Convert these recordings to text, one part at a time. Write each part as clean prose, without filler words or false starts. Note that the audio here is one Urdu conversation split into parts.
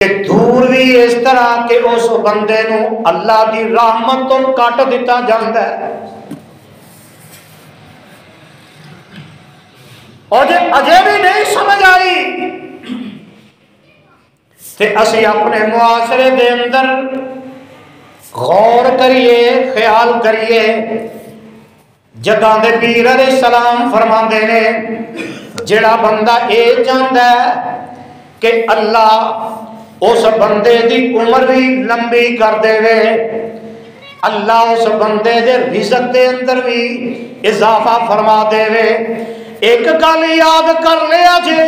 کہ دور بھی اس طرح کہ اس بندے نو اللہ دی رحمت تو کٹ دیتا جاندا ہے، اور جے اجے بھی نہیں سمجھ آئی تے اسی اپنے معاشرے دے اندر غور کریے، خیال کریے۔ جگہ دے پیر علیہ السلام فرماندے نے جڑا بندہ اے چاہندا ہے کہ اللہ اس بندے دی عمر بھی لمبی کر دے وے، اللہ اس بندے دے رزق دے اندر بھی اضافہ فرما دے وے، ایک گل یاد کر لیا جے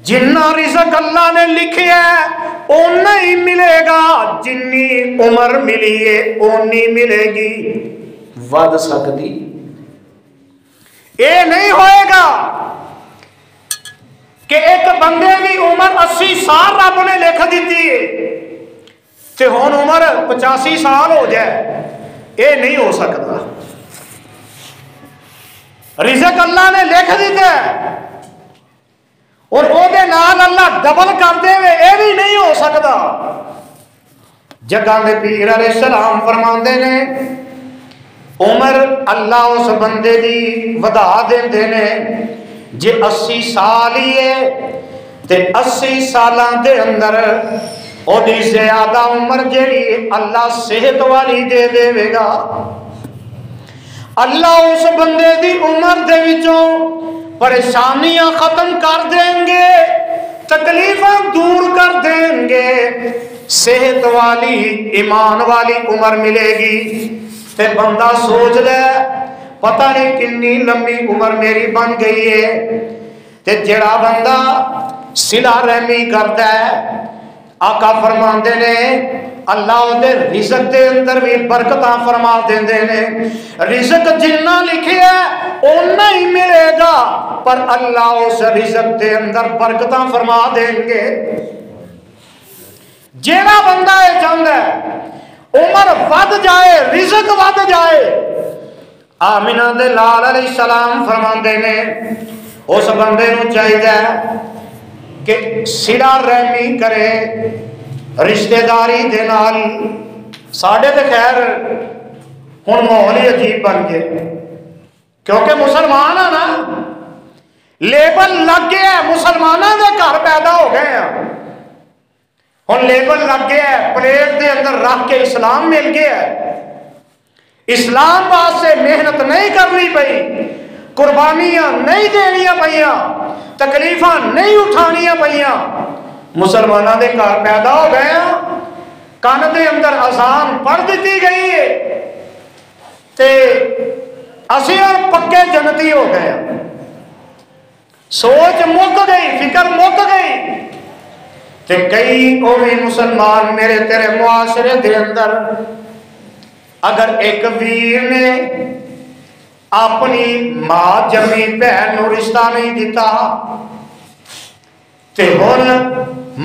جنہ رزق اللہ نے لکھیا ہے اونا ہی ملے گا، جنی عمر ملی ہے اونی ملے گی، ود سکتی اے نہیں ہوئے گا کہ ایک بندے کی عمر 80 سال رب نے لکھ دیتی ہے تے ہن عمر 85 سال ہو جائے، اے نہیں ہو سکتا۔ رزق اللہ نے لکھ دیتا ہے اور او دے نال اللہ ڈبل کر دے وے، اے بھی نہیں ہو سکتا۔ جگہ دے پیر علیہ السلام فرماندے نے عمر اللہ اس بندے دی ودا دیندے نے، جے 80 سال ہی ہے تے 80 سالاں دے اندر او دی زیادہ عمر جیڑی اللہ صحت والی دے دے وے گا، اللہ اس بندے دی عمر دے وچوں پریشانیاں ختم کر دیں گے، تکلیفاں دور کر دیں گے، صحت والی ایمان والی عمر ملے گی۔ تے بندہ سوچ لے پتہ نہیں کنی لمبی عمر میری بن گئی ہے۔ تے جڑا بندہ صلہ رحمی کرتا ہے، آقا فرماندے نے اللہ دے رزق دے اندر بھی برکتاں فرما دیندے نے، رزق جنہ لکھیا ہے اونا ہی ملے گا، پر اللہ اس رزق دے اندر برکتاں فرما دیں گے۔ جیڑا بندہ یہ چاہتا ہے عمر ود جائے، رزق ود جائے، آمینہ دے لال علیہ السلام فرماندے نے اس بندے نو چاہیے کہ صلہ رحمی کرے، رشتہ داری دے نال۔ ساڈے تے خیر ہن ماحول ہی عجیب بن گئے، کیونکہ مسلمان ہیں نا، لیبل لگ گیا ہے، مسلمانوں دے گھر پیدا ہو گئے ہیں، ہن لیبل لگ گیا ہے، پلیٹ دے اندر رکھ کے اسلام مل گیا ہے۔ اسلام واسطے محنت نہیں کرنی پئی، قربانیاں نہیں دینیاں پئیاں، تکلیفاں نہیں اٹھانیاں پئیاں، مسلمانوں دے گھر پیدا ہو گئے ہیں، کان دے اندر اذان پڑھ دیتی گئی ہے تے اسی اور پکے جنتی ہو گئے ہیں، سوچ مک گئی، فکر مک گئی۔ تے کئی قومی مسلمان میرے تیرے معاشرے دے اندر اگر ایک ویر نے اپنی ماں جمی بہن نو رشتہ نہیں دیتا تے ہن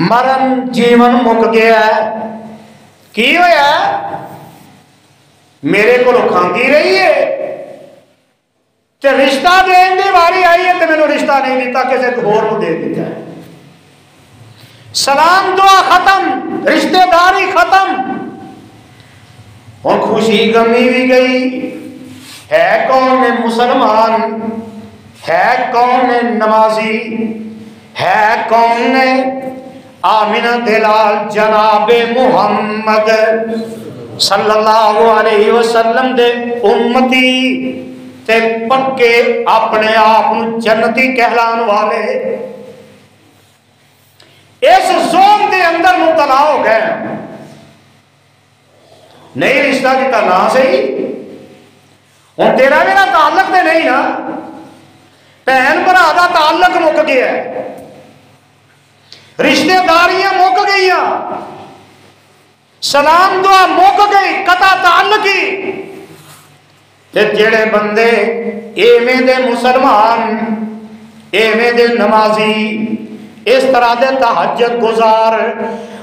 مرن جیون مک گیا ہے، کی ہویا ہے؟ میرے کو کھاندی رہی ہے تے رشتہ دین دی واری آئی ہے تے میں نے رشتہ نہیں دیتا، کسی اور کو دے دیتا ہے، سلام دعا ختم، رشتہ داری ختم، اور خوشی غمی بھی گئی۔ ہے کون مسلمان، ہے کون نمازی، ہے کون آمینہ دلال جناب محمد صلی اللہ علیہ وسلم دے امتی تے پکے اپنے آپ جنتی کہلان والے اس زوم دے اندر مبتلا ہو گئے، نہیں رشتہ دیتا نہ صحیح، ہوں تیرا میرا تعلق تے نہیں نا، بہن بھرا دا تعلق مک گیا ہے، رشتہ داریاں مک گئی، سلام دعا مک گئی، قطع تعلق ہی۔ تے جڑے بندے ایویں دے مسلمان، ایویں دے نمازی، اس طرح دے تہجد گزار،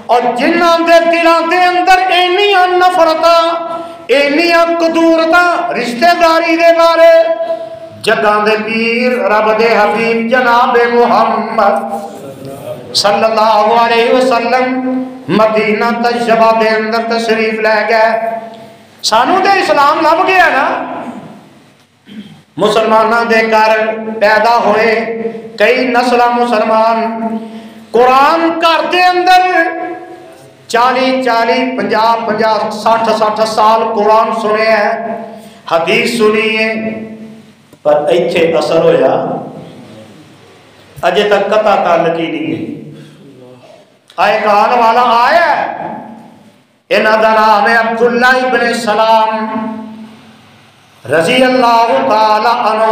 اور جنہاں دے دلان دے اندر اینیاں نفرتاں، اینیاں قدورتاں رشتہ داری دے بارے، جگہ دے پیر رب دے حبیب جناب محمد صلی اللہ علیہ وسلم مدینہ تجربہ دے اندر تشریف لے گئے. سانو تے اسلام لب گیا نا, مسلمانوں دے گھر پیدا ہوئے کئی نسل مسلمان. قرآن گھر دے اندر 40 50 60 سال قرآن سنے ہیں, حدیث سنی ہے, پر ایتھے اثر ہویا اجے تک قطع تعلق ہی نہیں ہے. ایک آن والا آیا انہاں دا نام ہے عبداللہ ابن سلام رضی اللہ تعالی عنہ.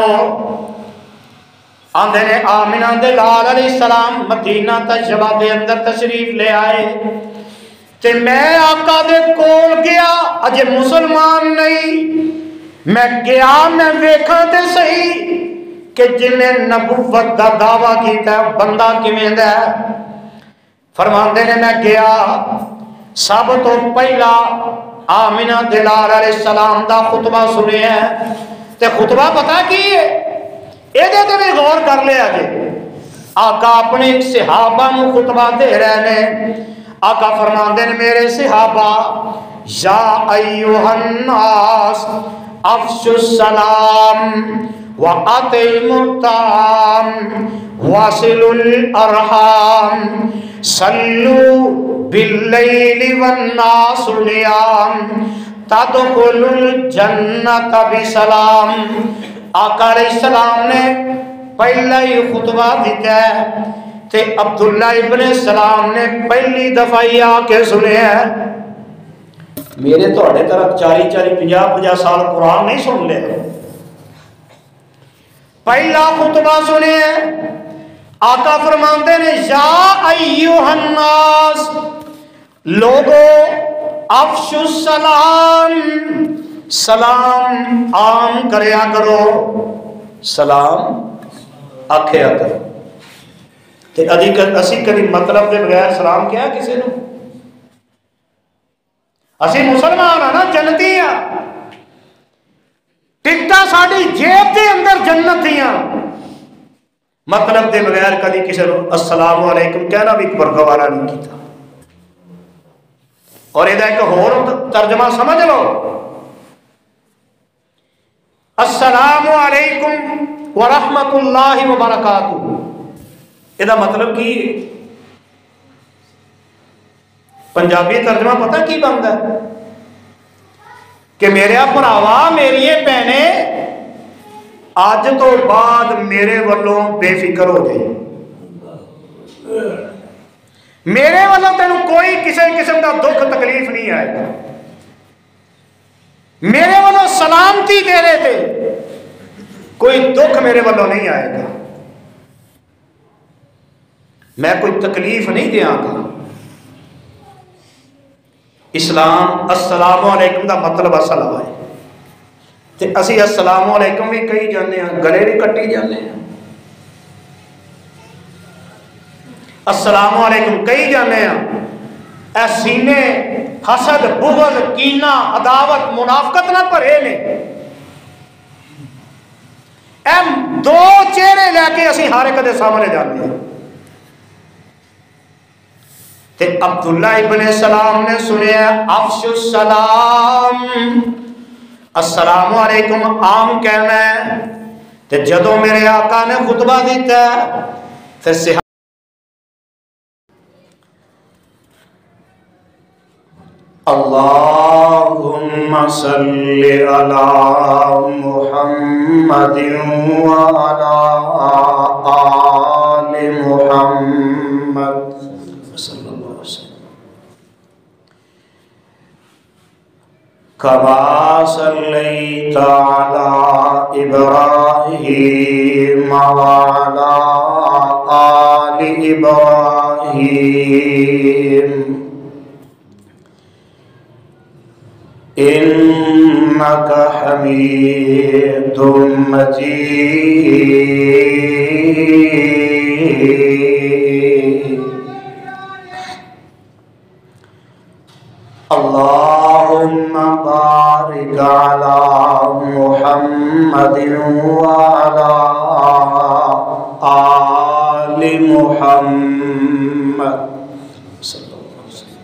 آندے نے آمنہ دے لال علیہ السلام مدینہ تجربہ دے اندر تشریف لے آئے تے میں آقا دے کول گیا, اجے مسلمان نہیں, میں گیا میں ویکھا تے صحیح کہ جنہیں نبوت دا دعویٰ کیتا ہے بندہ کیویں دا ہے. فرماندے نے میں گیا, سب تو پہلا آمنہ دلال علیہ السلام دا خطبہ سنے ہیں. تے خطبہ پتہ کی ہے, اے دے تے بھی غور کر لیا جے. آقا اپنے صحابہ نو خطبہ دے رہے ہیں. آقا فرماندے نے میرے صحابہ یا ایوہ الناس افشوا السلام وَأَطِعِمُوا الطَّعَامَ وَاصِلُوا الْأَرْحَامَ صَلُّوا بِاللَّيْلِ وَالنَّاسُ نِيَامٌ تَدْخُلُوا الْجَنَّةَ بِسَلَامٍ. آقا علیہ السلام نے پہلا ہی خطبہ دیتا ہے تے عبداللہ ابن سلام نے پہلی دفعہ ہی آ کے سنے ہیں. میرے توڑے طرف 40 50 سال قرآن نہیں سن لے, پہلا خطبہ سنے ہیں. آقا فرماندے نے یا ایوہ الناس, لوگو افشوا السلام, سلام عام کریا کرو, سلام آکھیا کرو. تے اسی کبھی مطلب دے بغیر سلام کیا کسی نو؟ اسی مسلمان ہیں نا, جنتی ہیں, ٹکٹا ساڑی جیب دے اندر جنت دیاں, مطلب دے بغیر کبھی کسی نو السلام علیکم کہنا بھی برگوارا نہیں کیتا. اور یہ ایک اور ترجمہ سمجھ لو, السلام علیکم ورحمت اللہ وبرکاتہ, یہ مطلب کی پنجابی ترجمہ پتہ کی بنتا ہے کہ میرے بھراوا میری بہنے آج تو بعد میرے والوں بے فکر ہو جائے, میرے والوں تینوں کوئی کسی قسم کا دکھ تکلیف نہیں آئے گا, میرے والوں سلامتی دے رہے تھے, کوئی دکھ میرے والوں نہیں آئے گا, میں کوئی تکلیف نہیں دیا گا. اسلام السلام علیکم دا مطلب السلام ہے, تے اسی السلام علیکم بھی کہی جانے ہیں, گلے بھی کٹی جانے ہیں, السلام علیکم کہی جانے ہیں. اے سینے حسد بغض کینہ عداوت منافقت نہ بھرے نے, اے دو چہرے لے کے اسی ہر ایک دے سامنے جانے ہیں. تے عبداللہ ابن سلام نے سنیا افشوا السلام, السلام علیکم عام کہنا ہے. تے جدو میرے آقا نے خطبہ دیتا ہے پھر صحابہ اللہم صلی علی محمد وعلی آل محمد صلی اللہ علیہ وسلم کما صلیت علی ابراہیم وعلی آل ابراہیم انک حمید مجید. اللہم بارک علی محمد وعلی آل آل محمد صلی اللہ علیہ وسلم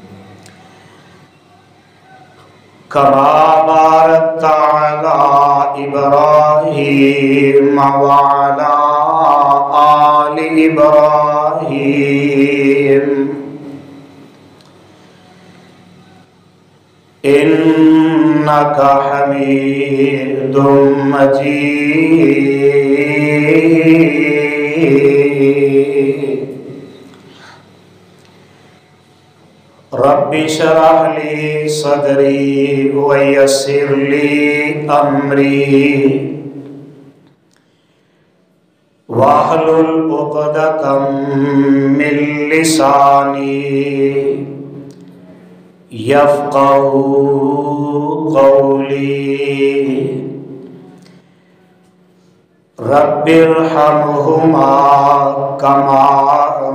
کما بارکت علی ابراہیم وعلی آل ابراہیم انک حمید مجید رب اشرح لی صدری ویسر لی امری واحلل عقدۃ من لسانی یفقہوا قولی رب ارحمہما کما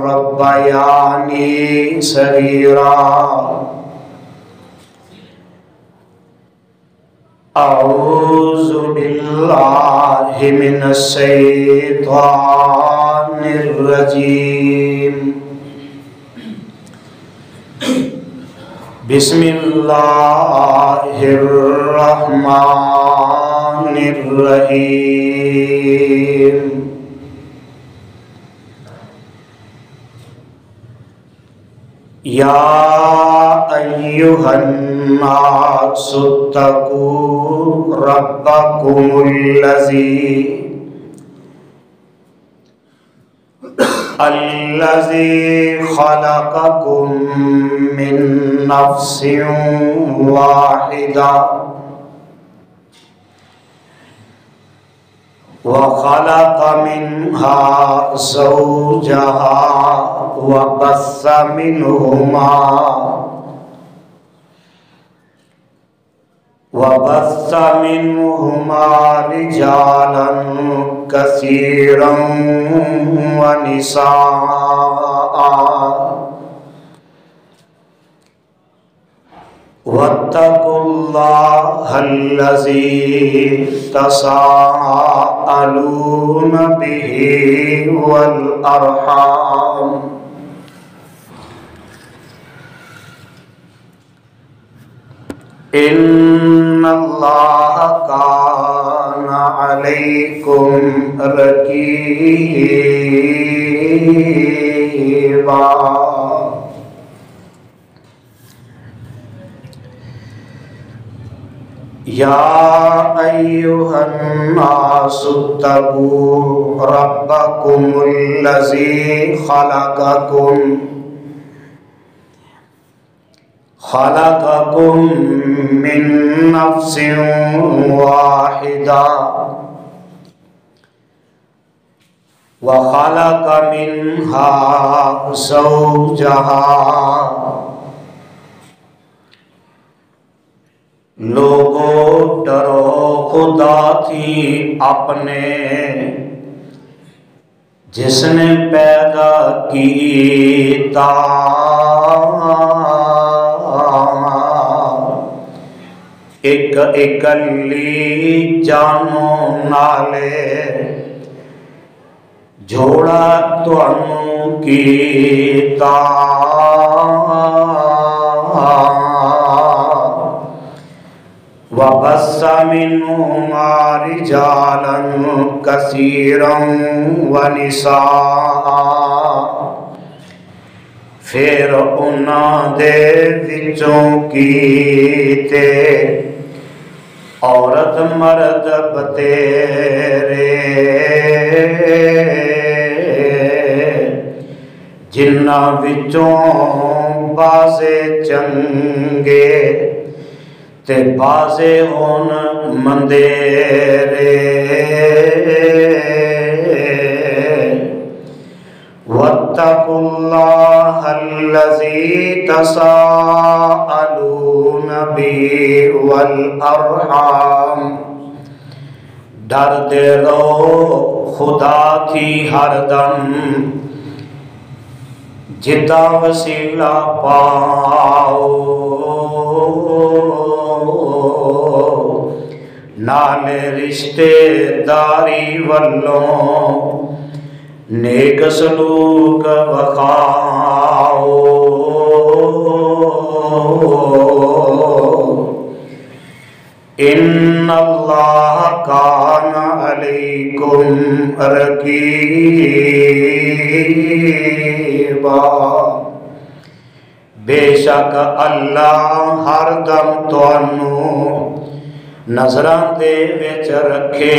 ربیانی صغیرا اعوذ باللہ من الشیطان الرجیم بسم اللہ الرحمن الرحیم یا ایہا الناس اتقوا ربکم الذی خلقکم من نفس واحدہ وخلق منها زوجها وبث منهما رجالا كثيرا ونساء واتقوا الله الذي تساءلون به والأرحام إن الله كان عليكم رقيبا یا ایہا الناس اتقوا ربکم الذی خلقکم من نفس واحدہ وخلق منها زوجها لوگو ڈرو خدا تھی اپنے جس نے پیدا کیتا ایک اکلی جانوں نالے جوڑا تانوں کیتا وَبَثَّ مِنْهُمَا رِجَالًا كَثِيرًا وَنِسَاءً پھر انہاں دے وچوں کیتے عورت مرد بتیرے جنہاں وچوں بازے چنگے تے بازے ہون مندیرے وَاتَّقُوا اللَّهَ الَّذِي تَسَاءَلُونَ بِهِ وَالْأَرْحَامَ ڈر دے رہو خدا تھی ہر دم جدا وسیلہ پاؤ نالے رشتے داری والوں نیک سلوک وخاؤ، ان اللہ کان علیکم رقیبا، بے شک اللہ ہر دم تانوں نظراں دے وچ رکھے،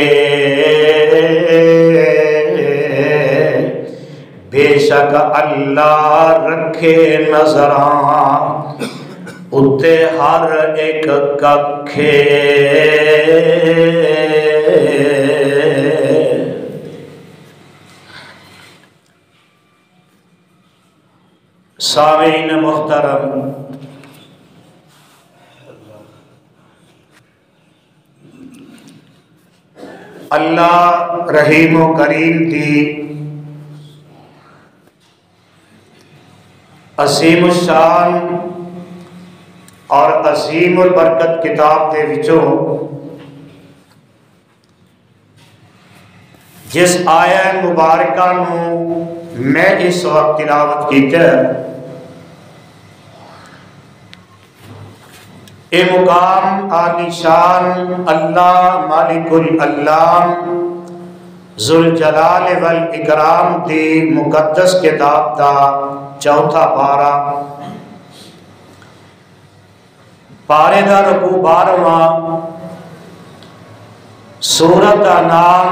بے شک اللہ رکھے نظراں اتے ہر ایک ککھے۔ سامعین محترم، اللہ رحیم و کریم دی عظیم الشان اور عظیم البرکت کتاب دے وچوں جس آیہ مبارکہ نو میں اس وقت تلاوت کیتا ہے، اے مقام عالی شان اللہ مالک الالام ذوالجلال والاکرام دی مقدس کتاب دا چوتھا پارہ، پارے دا رکوع 12واں، سورت دا نام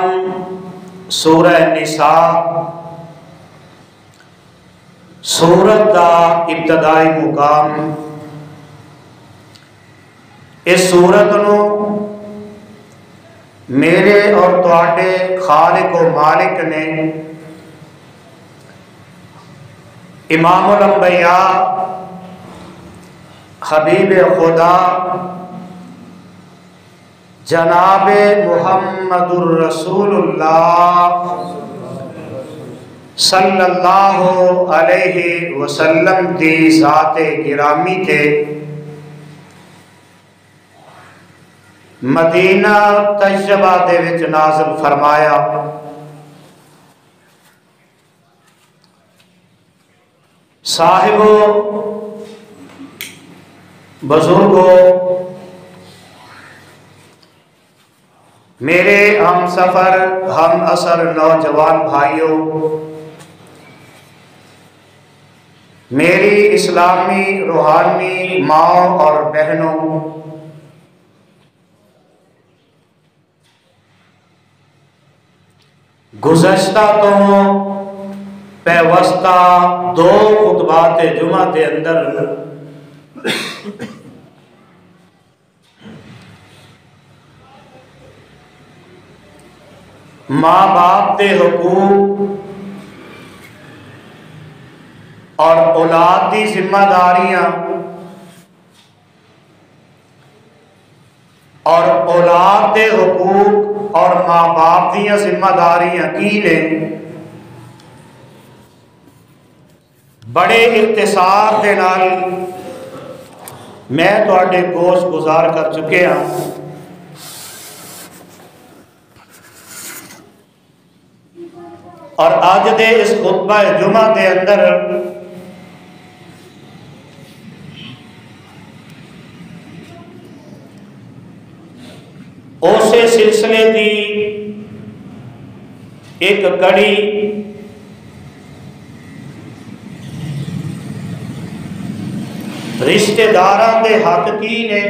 سورہ نساء، سورت دا ابتدائی مقام۔ اس سورت نو میرے اور تواڈے خالق و مالک نے امام الانبیاء حبیب خدا جناب محمد الرسول اللہ صلی اللہ علیہ وسلم دی ذات گرامی تے مدینہ طیبہ دے وچ نازل فرمایا۔ صاحبو، بزرگوں، میرے ہم سفر ہم اثر نوجوان بھائیوں، میری اسلامی روحانی ماں اور بہنوں، گزشتہ تو پیوستہ 2 خطبات جمعہ کے اندر ماں باپ کے حقوق اور اولاد کی ذمہ داریاں اور اولاد کے حقوق اور ماں باپ دیا ذمہ داریاں کی نے بڑے اختصار کے نال میں تواڈے گوش گزار کر چکے ہاں۔ اور آج دے اس خطبہ جمعہ دے اندر اسے سلسلے دی ایک کڑی رشتہ داراں دے حق کی نے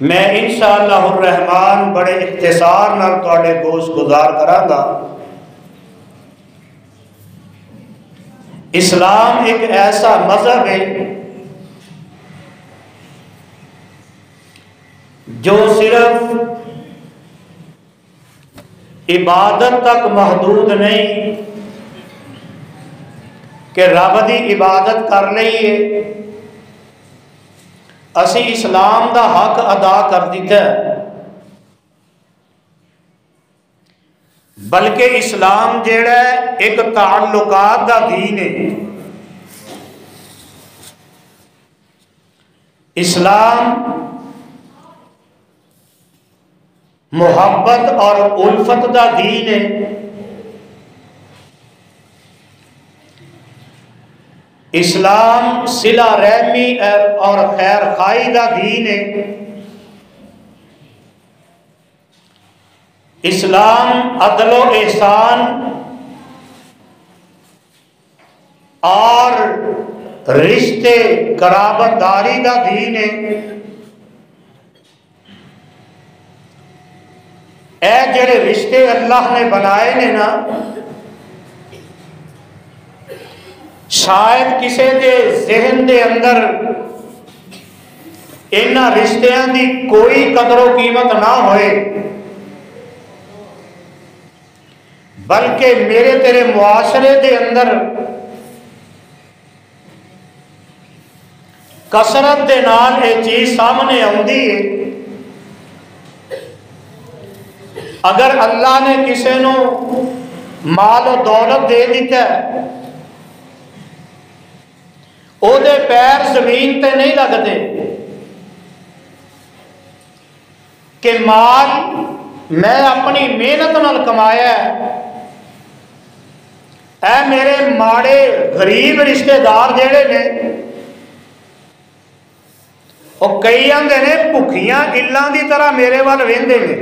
میں انشاءاللہ الرحمن بڑے اختصار نال تواڈے گوش گزار کراں گا۔ اسلام ایک ایسا مذہب ہے جو صرف عبادت تک محدود نہیں کہ رب دی عبادت کر لئیے، اسی اسلام دا حق ادا کر دیتا ہے، بلکہ اسلام جیڑا ہے ایک تعلقات دا دین ہے۔ اسلام محبت اور الفت دا دین ہے۔ اسلام صلہ رحمی اور خیر خواہی دا دین ہے۔ اسلام عدل و احسان اور رشتے قرابت داری دا دین ہے۔ اے جڑے رشتے اللہ نے بنائے نے نا، شاید کسی دے ذہن دے اندر انہاں رشتیاں دی کوئی قدر و قیمت نہ ہوئے، بلکہ میرے تیرے معاشرے دے اندر کثرت دے نال یہ چیز سامنے آندی ہے۔ اگر اللہ نے کسی نو مال و دولت دے دیتا ہے، او دے پیر زمین تے نہیں لگتے کہ مال میں اپنی محنت نال کمایا ہے۔ اے میرے ماڑے غریب رشتہ دار جڑے نے، وہ کئی آندے نے بھکھیاں الاں دی طرح میرے وال ویندے نے،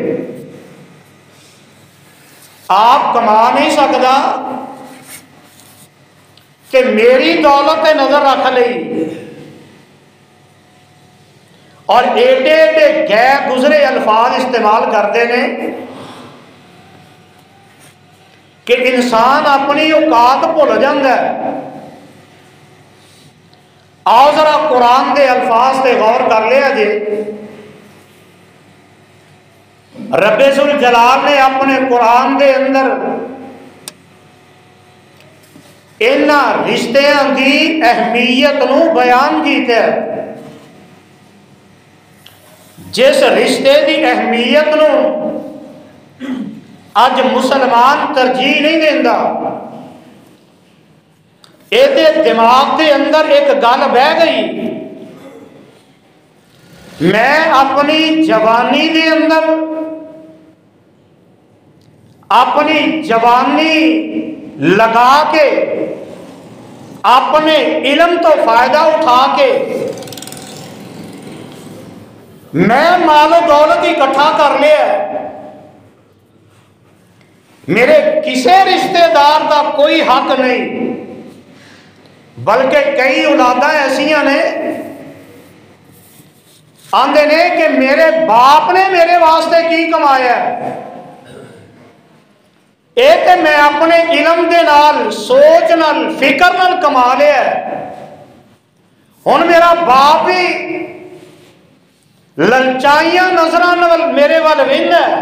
آپ کما نہیں سکدا کہ میری دولت نظر رکھ لئی، اور ایڈے ایڈے غیر گزرے الفاظ استعمال کرتے ہیں کہ انسان اپنی اوقات بھول جاتا ہے۔ آؤ ذرا قرآن دے الفاظ تے غور کر لیا جی۔ رب ذوالجلال نے اپنے قرآن دے اندر انہاں رشتیاں دی اہمیت نو بیان کیتا ہے۔ جس رشتے دی اہمیت نو اج مسلمان ترجیح نہیں دیندا، ایدے دماغ دے اندر ایک گل بہ گئی، میں اپنی جوانی دے اندر اپنی جوانی لگا کے اپنے علم تو فائدہ اٹھا کے میں مال و دولت اکٹھا کر لیا، میرے کسی رشتہ دار کا کوئی حق نہیں، بلکہ کئی اولاداں ایسیاں نے آندے نے کہ میرے باپ نے میرے واسطے کی کمایا ہے، ایک میں اپنے علم دے نال سوچ نال فکر نال کما لیا ہے، ہن میرا باپ بھی للچائیاں نظراں نال میرے وال ویندا ہے،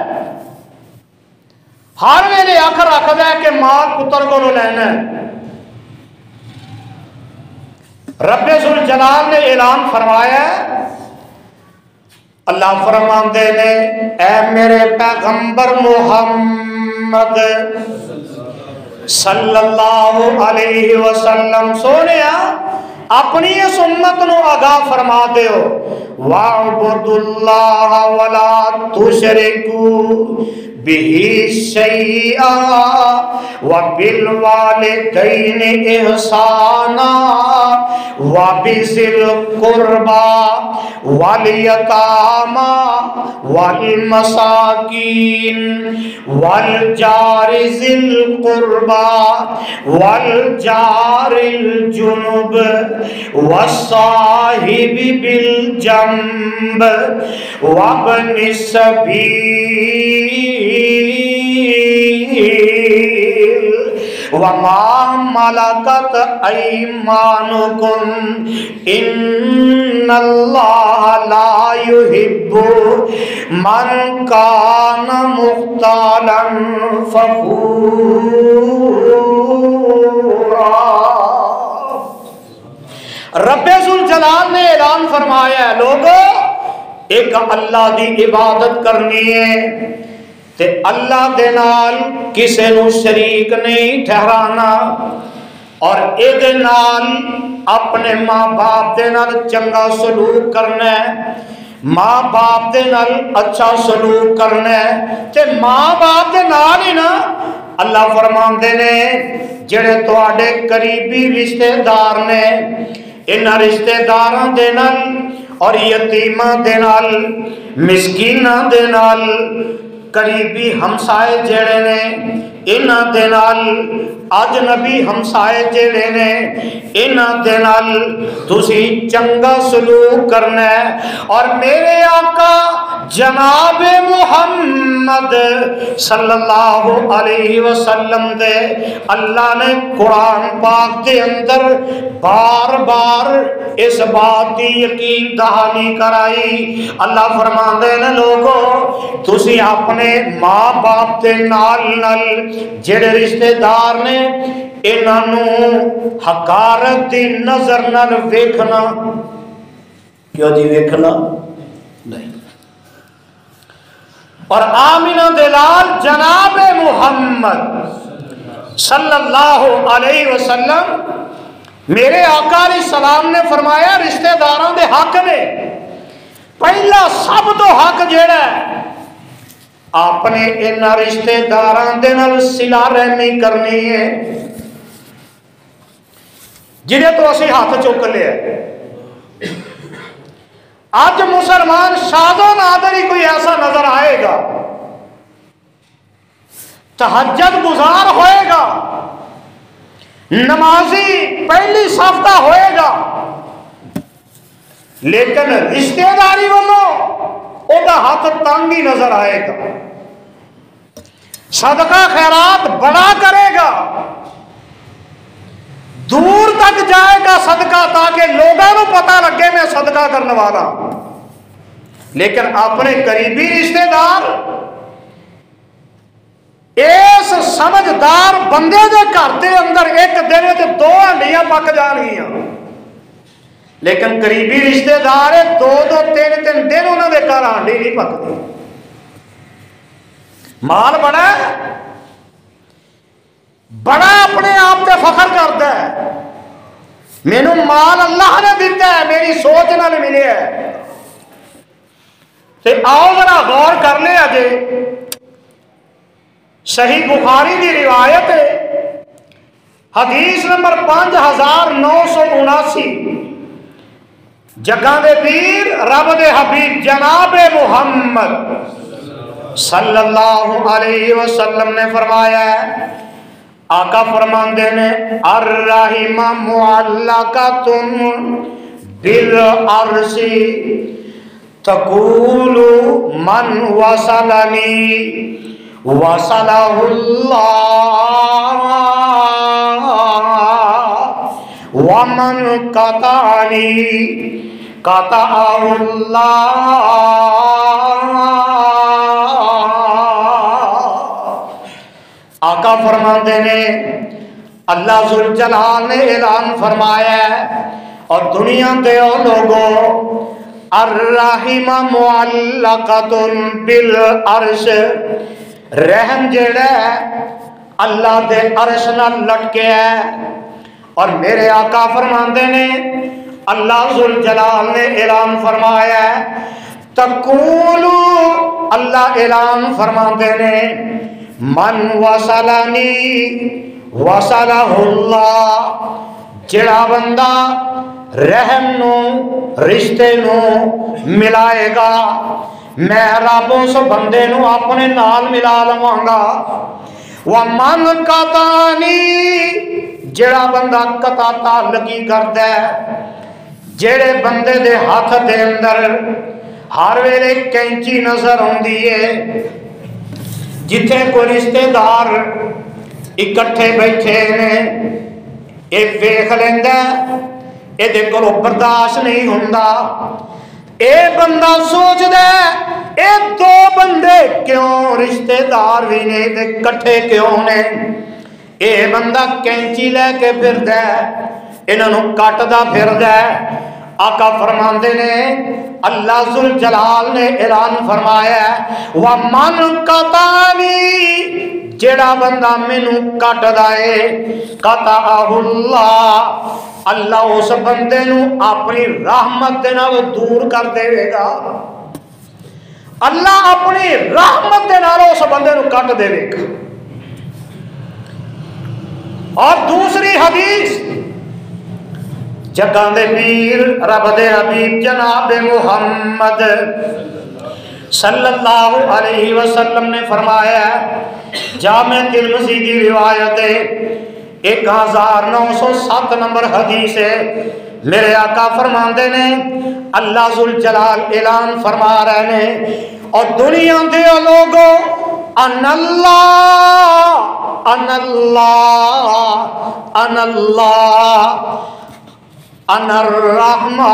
ہر ویلے اکھ رکھدا ہے کہ مال پتر کولوں لینا ہے۔ رب ذوالجلال نے اعلان فرمایا، اللہ فرماندے نے اے میرے پیغمبر محمد صلی اللہ علیہ وسلم سونیا اپنی اس امت نو آگاہ فرما دیو، وَاعْبُدُوا اللَّهَ وَلَا تُشْرِكُوا بِهِ شَيْئًا وَبِالْوَالِدَيْنِ إِحْسَانًا وَبِذِي الْقُرْبَى وَالْيَتَامَى وَالْمَسَاكِينِ وَالْجَارِ ذِي الْقُرْبَى وَالْجَارِ الْجُنُبِ وَالصَّاحِبِ بِالْجَنبِ وَابْنِ السَّبِيلِ وَمَا مَلَكَتْ أَيْمَانُكُمْ إِنَّ اللَّهَ لَا يُحِبُّ مَنْ كَانَ مُخْتَالًا فَخُورًا۔ رب ذوالجلال نے اعلان فرمایا ہے، لوگوں ایک اللہ دی عبادت کرنی ہے تے اللہ دے نال کسے نو شریک نہیں ٹھہرانا، اور اے دے نال اپنے ماں باپ دے نال چنگا سلوک کرنا ہے، ماں باپ دے نال اچھا سلوک کرنا ہے تے ماں باپ دے نال ہی نا اللہ فرماندے نے جڑے تواڈے قریبی رشتہ دار نے انہاں رشتہ داراں دے نال اور یتیماں دے نال مسکیناں دے نال قریبی ہمسائے جڑے نے انہاں دے نال اجنبی ہمسائے جڑے نے انہاں دے نال تسی چنگا سلوک کرنا ہے۔ اور میرے آقا جناب محمد صلی اللہ علیہ وسلم دے اللہ نے قرآن پاک دے اندر بار بار اس بات کی یقین دہانی کرائی۔ اللہ فرماندے نے لوگو تسی اپنے ماں باپ دے نال نال جڑے رشتہ دار نے انہاں نوں حقارت دی نظر نال ویکھنا کیوں جی ویکھنا نہیں۔ اور آمینہ دلال جناب محمد صلی اللہ علیہ وسلم میرے آقا علیہ السلام نے فرمایا رشتہ داراں دے حق نے پہلا سب تو حق جیڑا ہے اپنے انہاں رشتہ داراں دے نال صلہ رحمی کرنی ہے جنہیں تو اسی ہاتھ چک لیا۔ آج مسلمان شاد و نادر ہی کوئی ایسا نظر آئے گا تہجد گزار ہوئے گا نمازی پہلی صفتہ ہوئے گا لیکن رشتہ داری والوں او دا ہاتھ تنگ ہی نظر آئے گا، صدقہ خیرات بڑا کرے گا، دور تک جائے گا صدقہ تاکہ لوگوں کو پتہ لگے میں صدقہ کرنے والا، لیکن اپنے قریبی رشتہ دار اس سمجھدار بندے دے گھر دے اندر ایک دن وچ 2 ہانڈیاں پک جان گیاں، لیکن قریبی رشتہ دار 2 3 دن انہوں دے گھر ہانڈی نہیں پکتی۔ مال بڑا بڑا اپنے آپ تے فخر کرتا ہے مینوں مال اللہ نے دیتا ہے میری سوچ نال ملے ہے۔ تے آؤ ذرا غور کر لے اجے صحیح بخاری کی روایت ہے حدیث نمبر 5979 جگہ دے پیر رب دے حبیب جناب محمد صلی اللہ علیہ وسلم نے فرمایا ہے، آقا فرماندے نے الرحمہ معلقۃ بالعرش تقول من وصلنی وصلہ اللہ ومن قطعنی قطعہ اللہ۔ آقا فرماندے نے اللہ ذوالجلال نے اعلان فرمایا ہے اور دنیا دے او لوگوں الرحمہ معلقۃ بالعرش رحم جیڑا ہے اللہ دے عرش نال لٹکے ہے۔ اور میرے آقا فرماندے نے اللہ ذوالجلال نے اعلان فرمایا ہے تقولو اللہ اعلان فرماندے نے من وصلنی وصلہ اللہ جڑا بندہ رحم نو رشتے نو ملائے گا میں رب اس بندے نو اپنے نال ملا لواں گا۔ ومن قطعنی جڑا بندہ قطع تعلقی کردا ہے جڑے بندے دے ہاتھ دے اندر ہر ویلے کینچی نظر آندی ہے جتھے کوئی رشتہ دار اکٹھے بیٹھے نے اے ویکھ لیندا اے دے کولو برداشت نہیں ہوندا اے بندہ سوچدا اے 2 بندے کیوں رشتہ دار بھی نے تے کٹھے کیوں نے اے بندہ کینچی لے کے پھردا انہاں نوں کٹدا پھردا۔ آقا فرماندے نے اللہ ذوالجلال نے اعلان فرمایا ومن قطعنی جڑا بندہ مینوں کٹدا اے قطعہ اللہ اللہ اس بندے نوں اپنی رحمت دے نال دور کر دے گا۔ اللہ اپنی رحمت دے نال اس بندے نو کٹ دے گا۔ اور دوسری حدیث جگاں دے پیر رب دے حبیب جناب محمد صلی اللہ علیہ وسلم نے فرمایا، جامع ترمذی کی روایت ہے 1907 نمبر حدیث ہے، میرے آقا فرماندے نے اللہ ذوالجلال اعلان فرما رہے ہیں، اور دنیا دے لوگوں ان اللہ ان اللہ ان اللہ ان الرحمن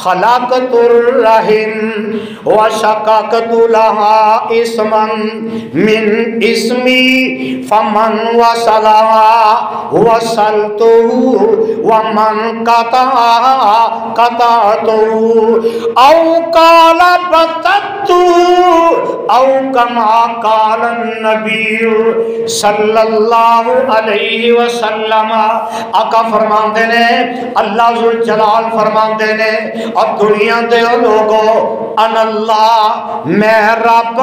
خلقت الرحم وشققت لها اسما من اسمی فمن وصلها وصلته ومن قطعها قطعته او قال بتته او كما قال النبی صلی اللہ علیہ وسلم۔ آقا فرماندے نے، اللہ ذوالجلال فرماندے نے، اور دنیا دے لوگوں ان اللہ میں رب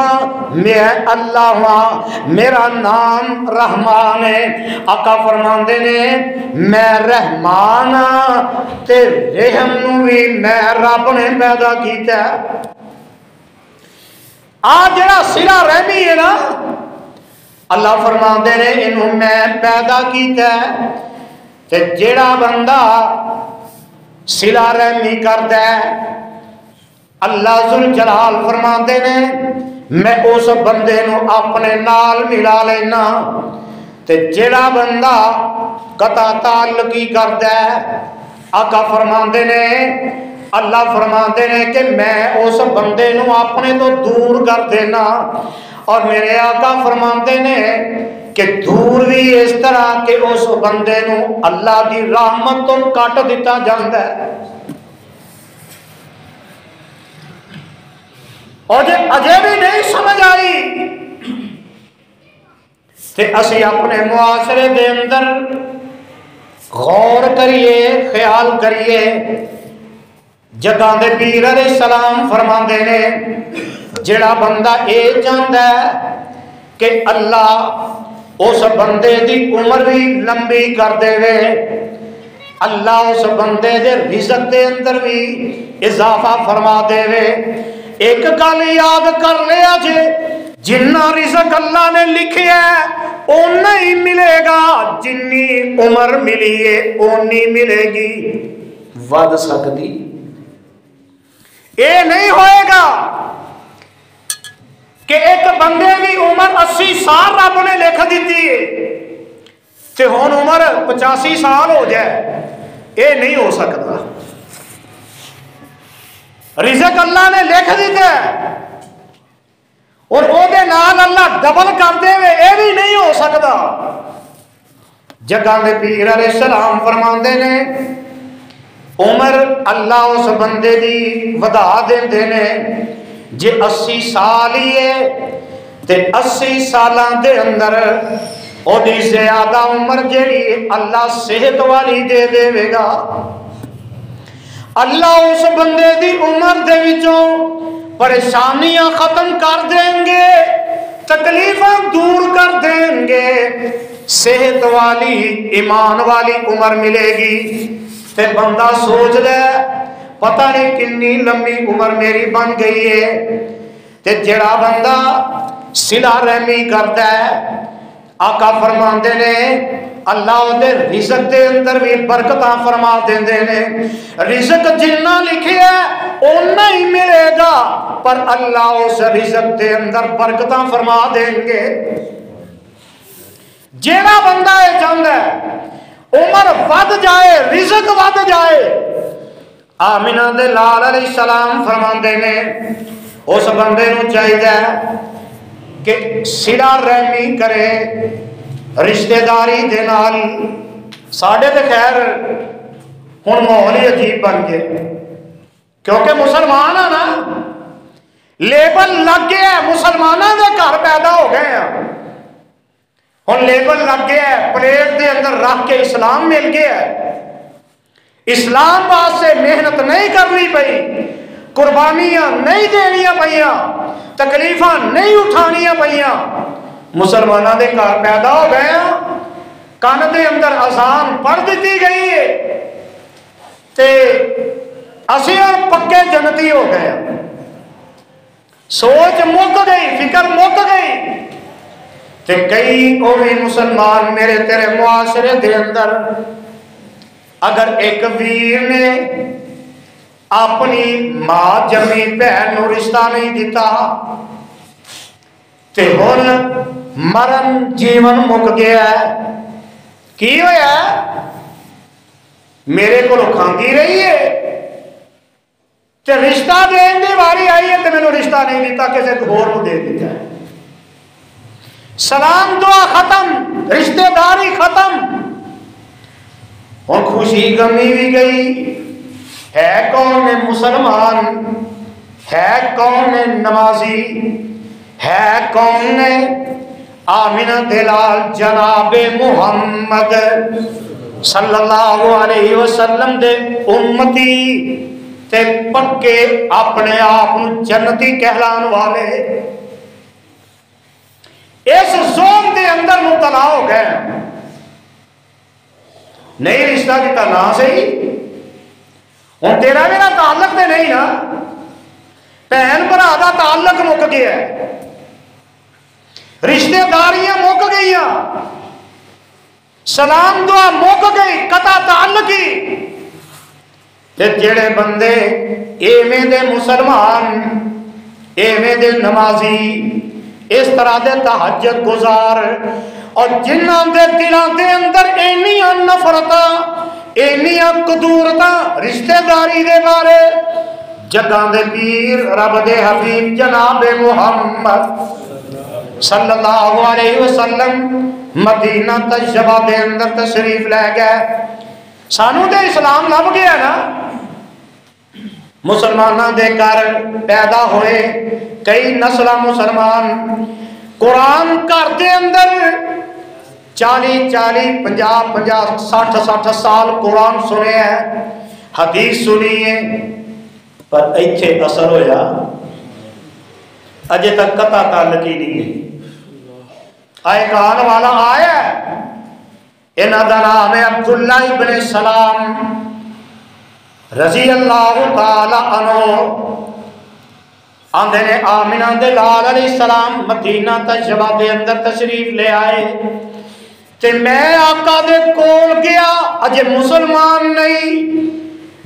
میں اللہ ہاں، میرا نام رحمان ہے۔ آقا فرماندے نے میں رحمان تے رحم نو بھی میں رب نے پیدا کیتا ہے۔ آج جڑا صلہ رحمی ہے نا، اللہ فرماندے نے انہوں میں پیدا کیتا ہے، تے جڑا بندہ صلہ رحمی کردا ہے اللہ ذوالجلال فرماندے نے میں اس بندے نو اپنے نال ملا لینا، تے جڑا بندہ قطع تعلقی کردا ہے آقا فرماندے نے اللہ فرماندے نے کہ میں اس بندے نو اپنے تو دور کر دینا، اور میرے آقا فرماندے نے کہ دور بھی اس طرح کہ اس بندے نو اللہ دی رحمت تو کٹ دیتا جاندا ہے۔ اور جے اجے بھی نہیں سمجھ آئی تے اسی اپنے معاشرے دے اندر غور کریے، خیال کریے۔ جگاں دے پیر علیہ السلام فرماندے نے جڑا بندہ اے چاہندا ہے کہ اللہ اس بندے دی عمر بھی لمبی کر دے وے، اللہ اس بندے دے رزق دے اندر بھی اضافہ فرما دے وے، ایک گل یاد کر لیا جے جنہ رزق اللہ نے لکھیا ہے اونا ہی ملے گا، جنی عمر ملی ہے اونی ملے گی، ود سکتی اے نہیں ہوئے گا کہ ایک بندے کی عمر 80 سال رب نے لکھ دیتی ہے تے ہن عمر 85 سال ہو جائے، اے نہیں ہو سکتا۔ رزق اللہ نے لکھ دیتا ہے اور او دے نال اللہ ڈبل کر دے وے، اے بھی نہیں ہو سکتا۔ جگاں دے پیر علیہ السلام فرماندے نے عمر اللہ اس بندے دی ودا دیندے نے، جے 80 سال ہی ہے تے 80 سالاں دے اندر او دی زیادہ عمر جیڑی اللہ صحت والی دے دے گا، اللہ اس بندے دی عمر دے وچوں پریشانیاں ختم کر دیں گے، تکلیفاں دور کر دیں گے، صحت والی ایمان والی عمر ملے گی۔ تے بندہ سوچ لے پتہ نہیں کنی لمبی عمر میری بن گئی ہے۔ تے جڑا بندہ صلہ رحمی کرتا ہے آقا فرماندے نے اللہ دے رزق دے اندر بھی برکتاں فرما دیندے نے، رزق جنہ لکھیا ہے اونا ہی ملے گا، پر اللہ اس رزق دے اندر برکتاں فرما دیں گے۔ جیڑا بندہ یہ چاہتا ہے عمر ود جائے، رزق ود جائے، آمینہ دے لال علیہ السلام فرماندے نے اس بندے نو چاہیے کہ صلہ رحمی کرے رشتہ داری دے نال۔ ساڈے تے خیر ہن ماحول ہی عجیب بن گئے، کیونکہ مسلمان ہیں نا، لیبل لگ گیا ہے، مسلمانوں دے گھر پیدا ہو گئے ہیں، ہن لیبل لگ گیا ہے، پلیٹ دے اندر رکھ کے اسلام مل گیا ہے، اسلام واسطے محنت نہیں کرنی پئی، قربانیاں نہیں دینیاں پئیاں، تکلیفاں نہیں اٹھانیاں پئیاں، مسلمانوں دے گھر پیدا ہو گئے ہیں، کان دے اندر اذان پڑھ دیتی گئی ہے تے اسی اور پکے جنتی ہو گئے، سوچ مک گئی، فکر مک گئی۔ تے کئی قومی مسلمان میرے تیرے معاشرے دے اندر اگر ایک ویر نے اپنی ماں جمی بہن نو رشتہ نہیں دیتا تے ہن مرن جیون مک گیا ہے، کی ہویا ہے؟ میرے کو کھاندی رہی ہے تے رشتہ دین دی واری آئی ہے تے میں نے رشتہ نہیں دیتا، کسی کو اور کو دے دیتا ہے، سلام دعا ختم، رشتہ داری ختم، اور خوشی غمی بھی گئی۔ ہے کون نے مسلمان، ہے کون نے نمازی، ہے کون نے آمنہ دلال جناب محمد صلی اللہ علیہ وسلم دے امتی تے پکے اپنے آپ جنتی کہلان والے اس زوم دے اندر مبتلا ہو گئے، نہیں رشتہ دیتا نہ صحیح، ہوں تیرا میرا تعلق تے نہیں نا، بہن بھرا دا تعلق مک گیا ہے، رشتے داریاں مک گئی، سلام دعا مک گئی، قطع تعلقی۔ جڑے بندے ایویں دے مسلمان، ایویں دے نمازی، اس طرح دے تہجد گزار، اور جنہاں دے دلان دے اندر اینیاں نفرتاں، اینیاں قدورتاں رشتہ داری دے بارے، جگاں دے پیر رب دے حبیب جناب محمد صلی اللہ علیہ وسلم مدینہ طیبہ دے اندر تشریف لے گئے، سانو دے اسلام لب گیا نا، مسلمانہ دے گھر پیدا ہوئے کئی نسلہ مسلمان، قرآن گھر دے اندر 40 50 60 سال قرآن سنے ہیں، حدیث سنی ہے، پر ایتھے اثر ہویا اجے تک قطع تعلق ہی نہیں ہے۔ آئے کہان والا آیا انہاں دا نام ہے عبداللہ ابن سلام رضی اللہ تعالی عنہ، آندھے نے آمنہ دے لال علیہ السلام مدینہ طیبہ دے اندر تشریف لے آئے تے میں آقا دے کول گیا، اجے مسلمان نہیں،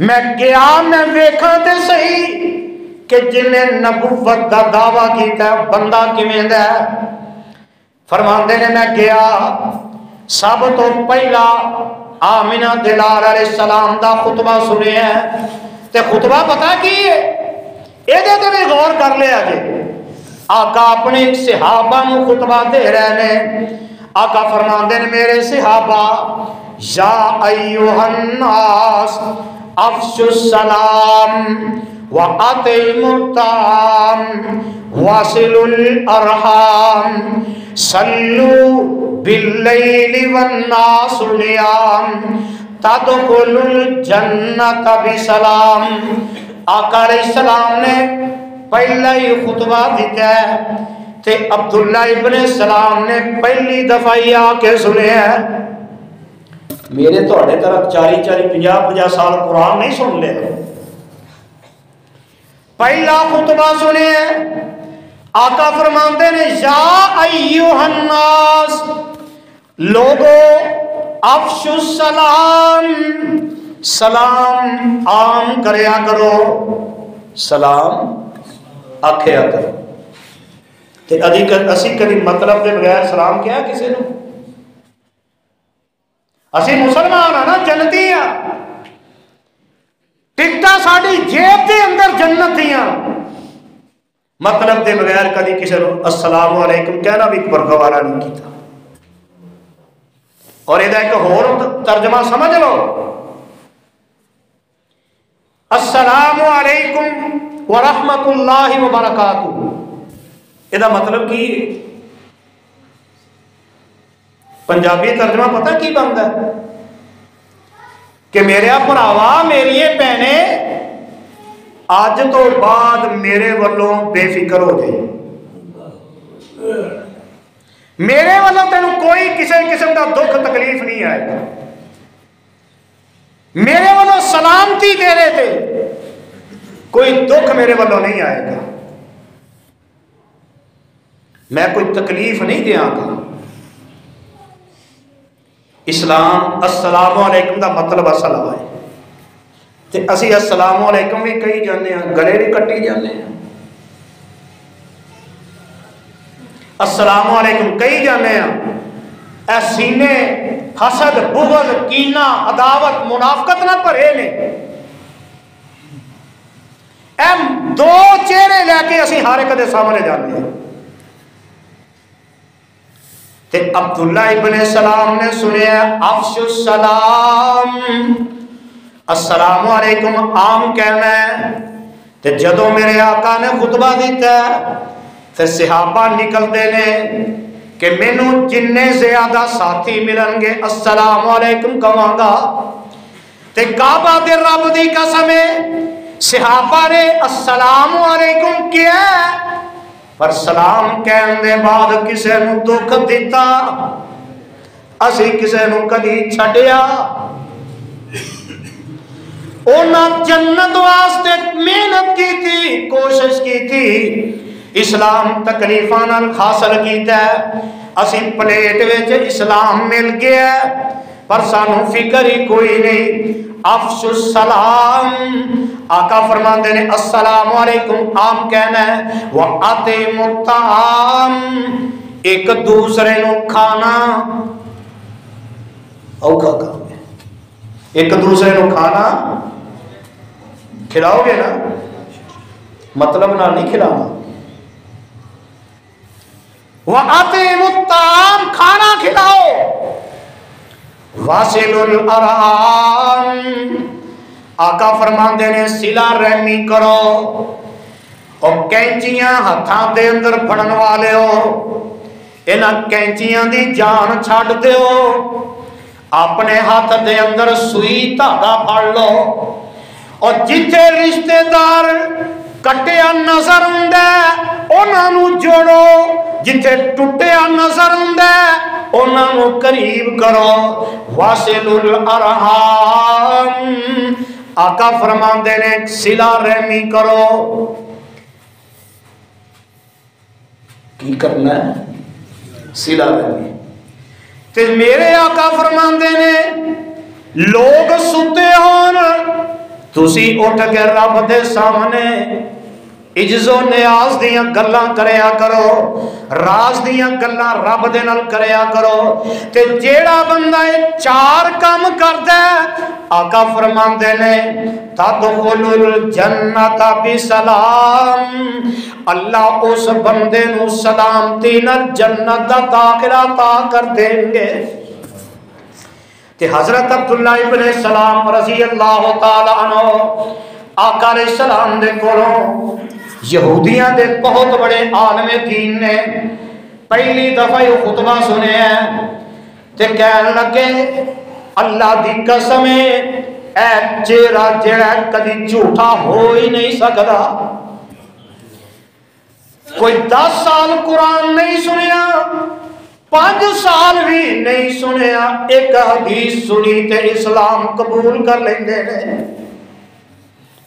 میں گیا میں ویکھا تے صحیح کہ جنہیں نبوت دا دعویٰ کیتا ہے بندہ کیویں دا ہے، فرماندے نے میں گیا، سب تو پہلا آمنہ دلال علیہ السلام دا خطبہ سنے ہیں، تے خطبہ پتہ کی ہے، ایدے تے بھی غور کر لیا جے، آقا اپنے صحابہ نو خطبہ دے رہے ہیں، آقا فرماندے نے میرے صحابہ یا ایوہ الناس افشوا السلام وَأَطِعِمُوا الطَّعَامَ وَاصِلُوا الْأَرْحَامَ صَلُّوا بِاللَّيْلِ وَالنَّاسُ نِيَامٌ تَدْخُلُوا الْجَنَّةَ بِسَلَامٍ۔ آقا علیہ السلام نے پہلا ہی خطبہ دیتا ہے تے عبداللہ ابن سلام نے پہلی دفعہ ہی آ کے سنے ہیں، میرے توڑے طرف 40 50 سال قرآن نہیں سن لے، پہلا خطبہ سنے ہیں، آقا فرماندے نے یا ایوہ الناس، لوگو افشوا السلام، سلام عام کریا کرو، سلام آکھیا کرو، تے اسی کبھی مطلب دے بغیر سلام کیا کسی نو، اسی مسلمان ہیں نا، جنتی ہیں، ٹکٹا ساڑی جیب دے اندر جنت دیاں، مطلب دے بغیر کدی کسی نو السلام علیکم کہنا بھی برگوارا نہیں کیتا۔ اور یہ ایک اور ترجمہ سمجھ لو، السلام علیکم ورحمت اللہ وبرکاتہ، یہ مطلب کی پنجابی ترجمہ پتہ کی بنتا ہے کہ میرے بھراوا میری بہنیں اج تو بعد میرے والوں بے فکر ہو جائے، میرے والوں تینوں کوئی کسی قسم کا دکھ تکلیف نہیں آئے گا، میرے والوں سلامتی دے رہے تھے، کوئی دکھ میرے والوں نہیں آئے گا، میں کوئی تکلیف نہیں دیا گا۔ اسلام السلام علیکم دا مطلب السلام ہے، تے اسی السلام علیکم بھی کہی جانے ہیں، گلے بھی کٹی جانے ہیں، السلام علیکم کہی جانے ہیں، اے سینے حسد بغض کینہ عداوت منافقت نہ بھرے نے، اے دو چہرے لے کے اسی ہر ایک دے سامنے جانے ہیں۔ تے عبداللہ ابن سلام نے سنیا افش السلام، السلام علیکم عام کہنا ہے۔ تے جدو میرے آقا نے خطبہ دیتا ہے پھر صحابہ نکلتے نے کہ مینوں جننے زیادہ ساتھی ملن گے السلام علیکم کہاں گا، تے کعبہ دے رب دی قسم ہے صحابہ نے السلام علیکم کیا پر سلام کہن دے بعد کسے نو دکھ دیتا، اسی کسے نو کدی چھڈیا، اونا جنت واسطے محنت کی تھی، کوشش کی تھی، اسلام تکلیفاں نال حاصل کیتا ہے، اسی پلیٹ وچ اسلام مل گیا پر سانو فکر ہی کوئی نہیں۔ افش السلام، آقا فرماندے نے السلام علیکم عام کہنا ہے، وَأَطِعِمُ الطَّعَامَ، ایک دوسرے نو کھانا اوکھا کام ہے، ایک دوسرے نو کھانا کھلاؤ گے نا، مطلب نہ نہیں کھلانا، وَأَطِعِمُ الطَّعَامَ کھانا کھلاؤ، وَاصِلُ الْأَرْحَامَ، آقا فرماندے نے صلہ رحمی کرو، اور کینچیاں ہتھاں دے اندر پھڑن والے ہو انہاں کینچیاں دی جان چھڈ دیو، اپنے ہاتھ دے اندر سوئی دھاگا پھڑ لو، اور جتھے رشتے دار کٹیا نظر ہوندا انہاں نو جوڑو، جتھے ٹوٹیا نظر ہوندا انہاں نو قریب کرو، واصل الارحام، آقا فرماندے نے صلہ رحمی کرو، کی کرنا ہے صلہ رحمی۔ تے میرے آقا فرماندے نے لوگ ستے ہون تسی اٹھ کے رب دے سامنے عجز و نیاز دیاں گلاں کریا کرو، راز دیاں گلاں رب دے نال کریا کرو، تے جیڑا بندہ چار کام کردا ہے آقا فرماندے نے تدخل الجنت بسلام، اللہ اس بندے نو سلامتی نال جنت دا داخلہ عطا کر دیں گے۔ تے حضرت عبداللہ ابن سلام رضی اللہ تعالی عنہ آقا علیہ السلام دے کولوں یہودیاں دے بہت بڑے عالم دین نے پہلی دفعہ یہ خطبہ سنے ہیں، تے کہنے لگے اللہ دی قسم اے چہرہ جڑا کدی جھوٹا ہو ہی نہیں سکتا، کوئی 10 سال قرآن نہیں سنیا، 5 سال بھی نہیں سنیا، ایک حدیث سنی تے اسلام قبول کر لیندے نے۔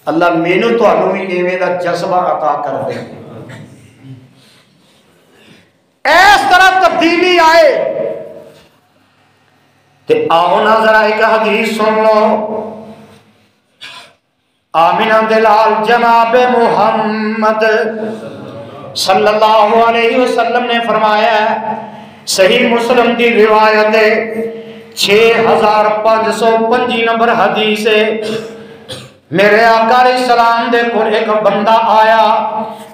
اللہ مینوں تانوں بھی ایویں دا جذبہ عطا کر دے، اس طرح تبدیلی آئے۔ تے آؤ نا ذرا ایک حدیث سن لو، آمینہ دلال جناب محمد صلی اللہ علیہ وسلم نے فرمایا ہے، صحیح مسلم کی روایت ہے 6525 نمبر حدیث ہے، میرے آقا علیہ السلام دے کو ایک بندہ آیا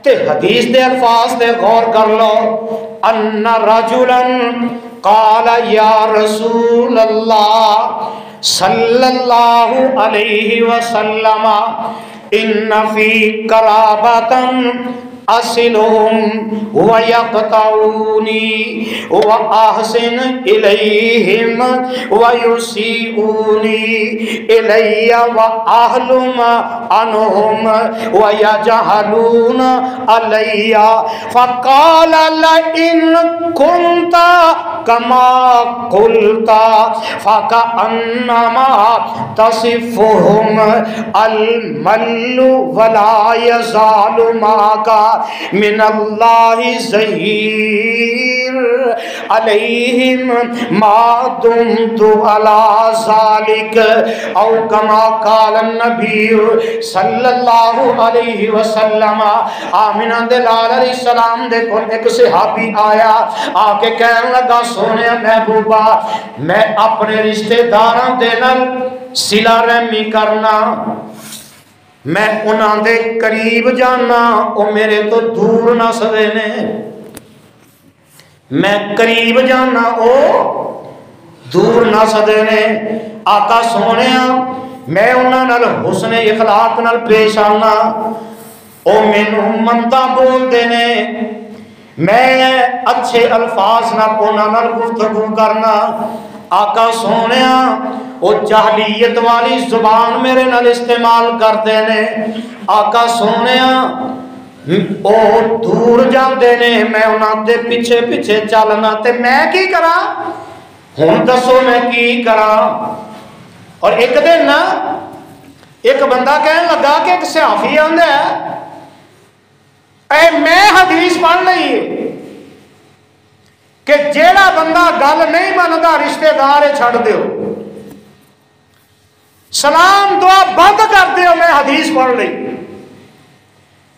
تے حدیث دے الفاظ دے غور کر لو، ان رجلا قال یا رسول اللہ صلی اللہ علیہ وسلم ان فی قرابتا أصلهم ويقطعوني وأحسن إليهم ويسيئوني إلي وأهلم عنهم ويجهلون علي فقال لئن كنت كما قلت فكأنما تصفهم المل ولا يزال معك من الله زهير عليهم ما دمت على ذلك او كما قال النبي صلی اللہ علیہ وسلم. آمینہ دے لال علیہ السلام دے کول ایک صحابی آیا آ کے کہنے لگا سونے محبوبہ میں اپنے رشتہ داراں دے نال صلہ رحمی کرنا میں انہاں دے قریب جانا او میرے تو دور نہ سدے نے میں قریب جانا او دور نہ سدے نے. آقا سونیا میں انہاں نال حسن اخلاق نال پیش آنا او مینوں مندا بول دے نے میں اچھے الفاظ نال انہاں نال گفتگو کرنا. آقا سونیا او جاہلیت والی زبان میرے نال استعمال کرتے نے. آقا سونیا او دور جاندے نے میں انہاں دے پیچھے پیچھے چلنا تے میں کی کراں ہن دسو میں کی کراں. اور ایک دن نا ایک بندہ کہنے لگا کہ ایک صحافی آندا ہے اے میں حدیث پڑھ لئی کہ جیڑا بندہ گل نہیں مندا رشتہ دار چھڑ دیو سلام دعا بند کر دیو میں حدیث پڑھ لئی.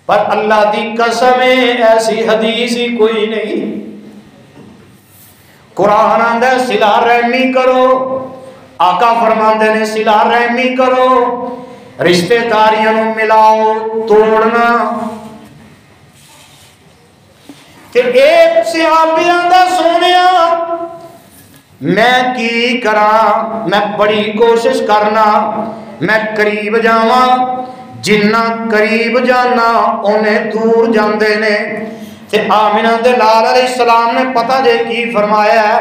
پر اللہ دی قسم ایسی حدیث ہی کوئی نہیں. قرآن آندا ہے صلہ رحمی کرو. آقا فرماندے نے صلہ رحمی کرو رشتہ داریاں نوں ملاؤ توڑنا. کہ ایک صحابی آندا سونیا میں کی کراں میں بڑی کوشش کرنا میں قریب جاواں جنہ قریب جانا انہیں دور جاندے نے. تے آمینہ دے لال علیہ السلام نے پتہ جے کی فرمایا ہے.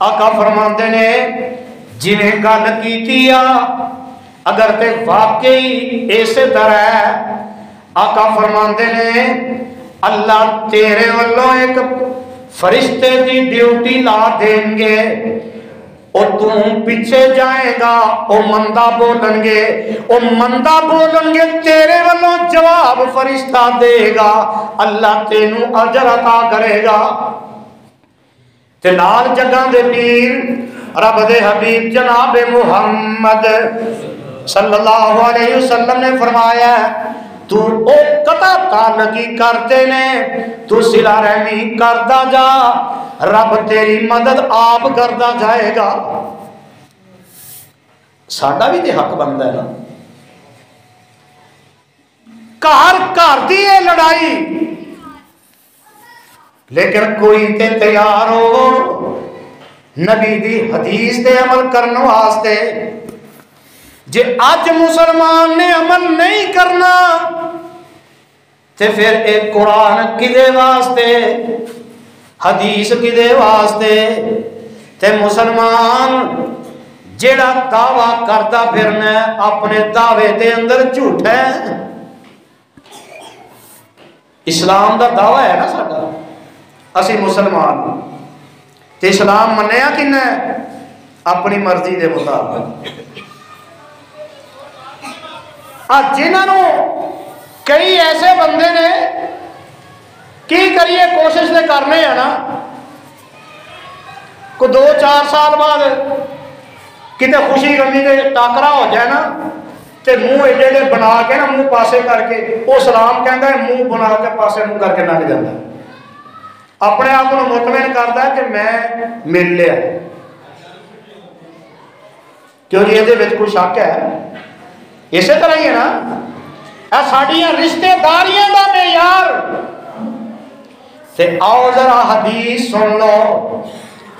آقا فرماندے نے جنہیں گل کیتی اگر تے واقعی ایسے طرح ہے آقا فرماندے نے اللہ تیرے والوں ایک فرشتے دی ڈیوٹی لا دیں گے اور تم پیچھے جائے گا او مندہ بولن گے تیرے والوں جواب فرشتہ دے گا اللہ تینوں اجر عطا کرے گا. تے نال جگہ دے پیر رب دے حبیب جناب محمد صلی اللہ علیہ وسلم نے فرمایا تو او قطع تعلقی کرتے نے تو صلہ رحمی کردا جا رب تیری مدد آپ کردا جائے گا. ساڈا بھی تے حق بندا ہے نا. گھر دی ہے لڑائی لیکن کوئی تے تیار ہو نبی دی حدیث تے عمل کرنے واسطے. جے اج مسلمان نے عمل نہیں کرنا تے پھر ایک قرآن کدے واسطے حدیث کدے واسطے. تے مسلمان جیڑا دعویٰ کرتا پھرنا اپنے دعوے دے اندر جھوٹ ہے. اسلام دا دعویٰ ہے نا ساڈا اسی مسلمان تے اسلام منیا کن ہے اپنی مرضی دے مطابق. جنہوں کئی ایسے بندے نے کی کریے کوشش نے کرنے ہیں نا کو 2-4 سال بعد کتے خوشی غمی کے ٹاکرا ہو جائے نا تے منہ ایڈے ایڈے بنا کے نا منہ پاسے کر کے وہ سلام کہندا ہے منہ بنا کے پاسے منہ کر کے لنگ جاتا ہے. اپنے آپ کو مطمئن کرتا ہے کہ میں مل لیا. کیوں جی یہ کوئی شک ہے اسی طرح ہی ہے نا ساڈیاں رشتے داریاں دا معیار. تے آؤ ذرا حدیث سن لو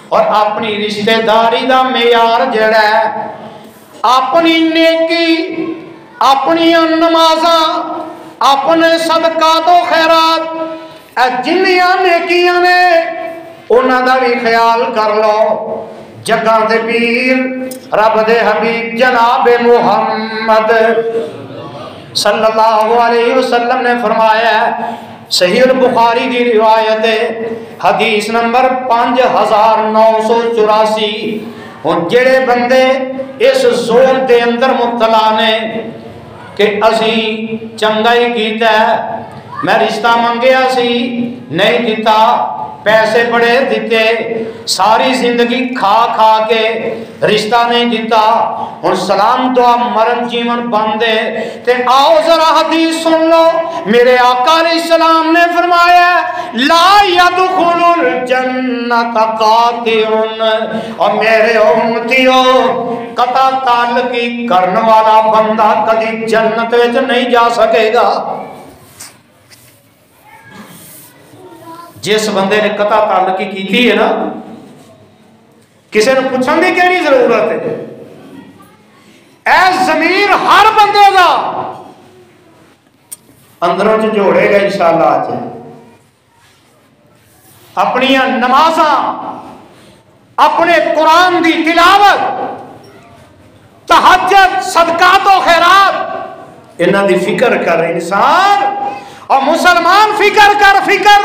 اور اپنی رشتے داری دا معیار جڑا ہے اپنی نیکی اپنی نمازاں اپنے صدقات و خیرات جنیاں نیکیاں نے انہاں دا بھی خیال کر لو۔ جگہ دے پیر رب دے حبیب جناب محمد صلی اللہ علیہ وسلم نے فرمایا ہے، صحیح البخاری کی روایت ہے، حدیث نمبر 5984۔ ہن جڑے بندے اس زون دے اندر مبتلا نے کہ اسی چنگائی کیتا ہے، میں رشتہ منگیا سی نہیں دیتا، پیسے بڑے دیتے، ساری زندگی کھا کھا کے رشتہ نہیں دیتا، اور سلام دعا مرن جیون بندے تے آؤ ذرا حدیث سن لو۔ میرے آقا علیہ السلام نے فرمایا لا يدخل الجنت قاطع، اور میرے امتیوں قطع تعلقی کرنے والا بندہ کبھی جنت وچ نہیں جا سکے گا۔ جس بندے نے قطع تعلقی کی ہے نا، کسی نے پوچھنے کی کہڑی ضرورت ہے؟ اے ضمیر ہر بندے کا اندروں سے جوڑے گا انشاءاللہ۔ آج اپنی نمازاں، اپنے قرآن دی تلاوت، تہجد، صدقات و خیرات، انہاں دی فکر کر انسان اور مسلمان، فکر کر فکر۔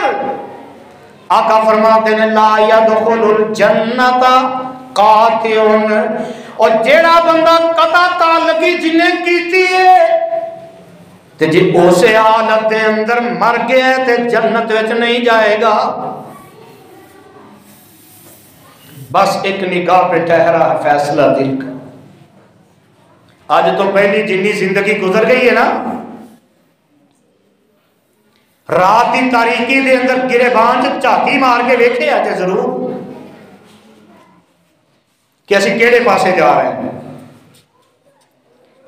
آقا فرماتے ہیں لا يدخل الجنت قاطع، اور جیڑا بندہ قطع تعلقی جنہیں کیتی ہے تے جی اسے حالت دے اندر مر گیا تے جنت وچ نہیں جائے گا۔ بس ایک نگاہ پہ ٹھہرا ہے فیصلہ دل کا۔ آج تو پہلی جنی زندگی گزر گئی ہے نا، رات کی تاریکی دے اندر گریبان چ جھاتی مار کے ویکھے آتے ضرور کہ اسی کیڑے پاسے جا رہے ہیں،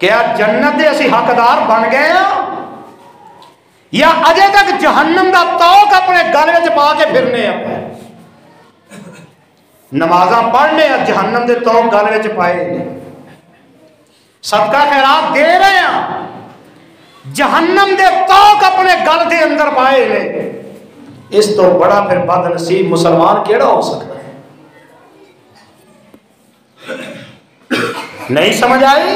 کیا جنت دے اسی حقدار بن گئے ہیں یا اجے تک جہنم دا توق اپنے گل وچ پا کے پھرنے ہیں؟ نمازاں پڑھنے ہیں، جہنم دے توق گل وچ پائے ہیں، صدقہ خیرات دے رہے ہیں، جہنم دے توق اپنے گل دے اندر پائے نے۔ اس تو بڑا پھر بد نصیب مسلمان کیڑا ہو سکتا ہے؟ نہیں سمجھ آئی؟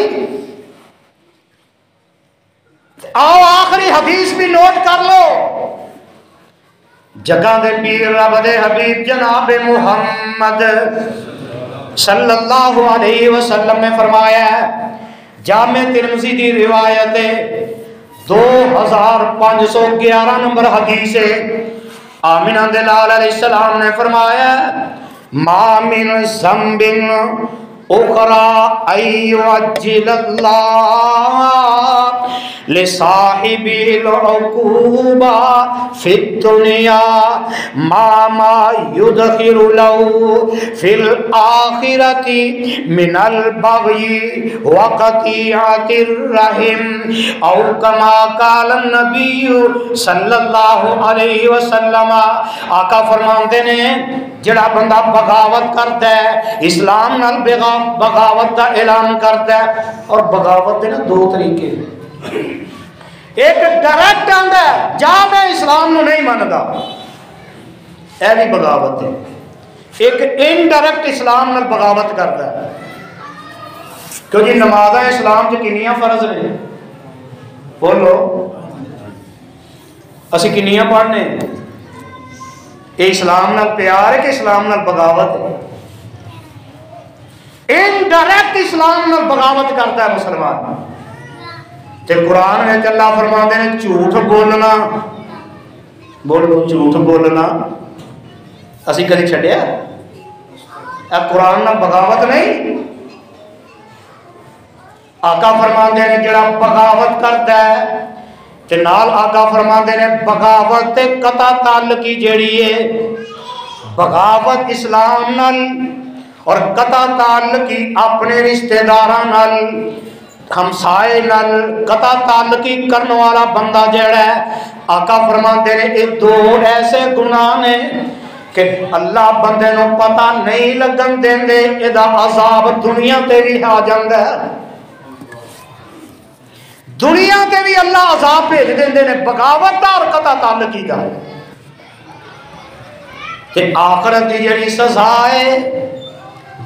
آؤ آخری حدیث بھی نوٹ کر لو۔ جگہ دے پیر رب دے حبیب جناب محمد صلی اللہ علیہ وسلم نے فرمایا ہے، جامع ترمذی کی روایت ہے، 2511 نمبر حدیث ہے، آمنہ دلال علیہ السلام نے فرمایا ما من ذنب اخرى ایعجل اللہ لصاحبه العقوبہ فی الدنیا ما یدخر له فی الآخرۃ من البغی وقطیعۃ الرحم او کما قال النبی صلی اللہ علیہ وسلم۔ آقا فرماندے نے جڑا بندہ بغاوت کرتا ہے، اسلام نال بغاوت کا اعلان کرتا ہے، اور بغاوت کے نا دو طریقے، ایک ڈائریکٹ آندا ہے جا میں اسلام نو نہیں ماندا، اے بھی بغاوت ہے، ایک انڈائریکٹ اسلام نال بغاوت کرتا ہے۔ کیونکہ نمازاں اسلام چ کنیاں فرض نے؟ بولو اسی کنیاں پڑھنے؟ یہ اسلام نال پیار ہے کہ اسلام نال بغاوت ہے؟ انڈائریکٹ اسلام نال بغاوت کرتا ہے مسلمان۔ تے قرآن میں اللہ فرماتے ہیں جھوٹ بولنا، بولو جھوٹ بولنا اسی کدی چھڈیا؟ اے قرآن نال بغاوت نہیں؟ آقا فرماتے ہیں جڑا بغاوت کرتا ہے تے نال آقا فرماتے ہیں بغاوت تے قطع تعلقی جیڑی ہے، بغاوت اسلام نال اور قطع تعلقی اپنے رشتہ داراں نال، ہمسائے نال قطع تعلقی کرنے والا بندہ جیڑا ہے، آقا فرماتے ہیں یہ دو ایسے گناہ نے کہ اللہ بندے نو پتہ نہیں لگن دیندے، ادا عذاب دنیا تے بھی آ جاندا ہے۔ دنیا تے بھی اللہ عذاب بھیج دیندے نے بغاوت دا اور قطع تعلقی دا، تے آخرت دی جڑی سزا ہے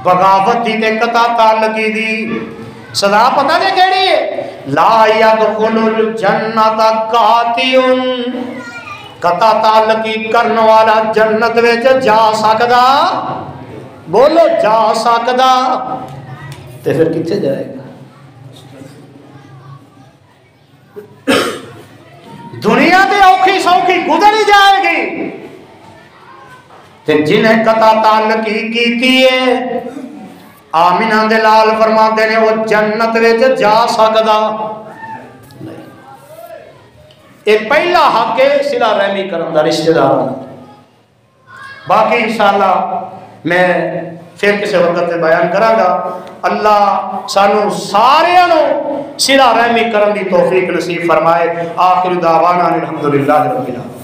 بغاوت دی تے قطع تعلقی دی سزا پتہ دے کیڑی ہے؟ لا یدخل الجنت قاطع، قطع تعلقی کرن والا جنت وچ جا سکدا؟ بولو جا سکدا؟ تے پھر کتنے جائے گا؟ دنیا تے اوکھی سوکھی گزر ہی جائے گی، تے جنہیں قطع تعلقی کیتی ہے آمینہ دے لال فرماتے نے وہ جنت وچ جا سکدا نہیں۔ ایک پہلا حق ہے صلہ رحمی کرن دا رشتہ دار، باقی انشاءاللہ میں پھر کسی وقت بیان کراں گا۔ اللہ سانو ساریاں نو صلہ رحمی کرن دی توفیق نصیب فرمائے۔ آخر دعوانا الحمدللہ رب العالمین۔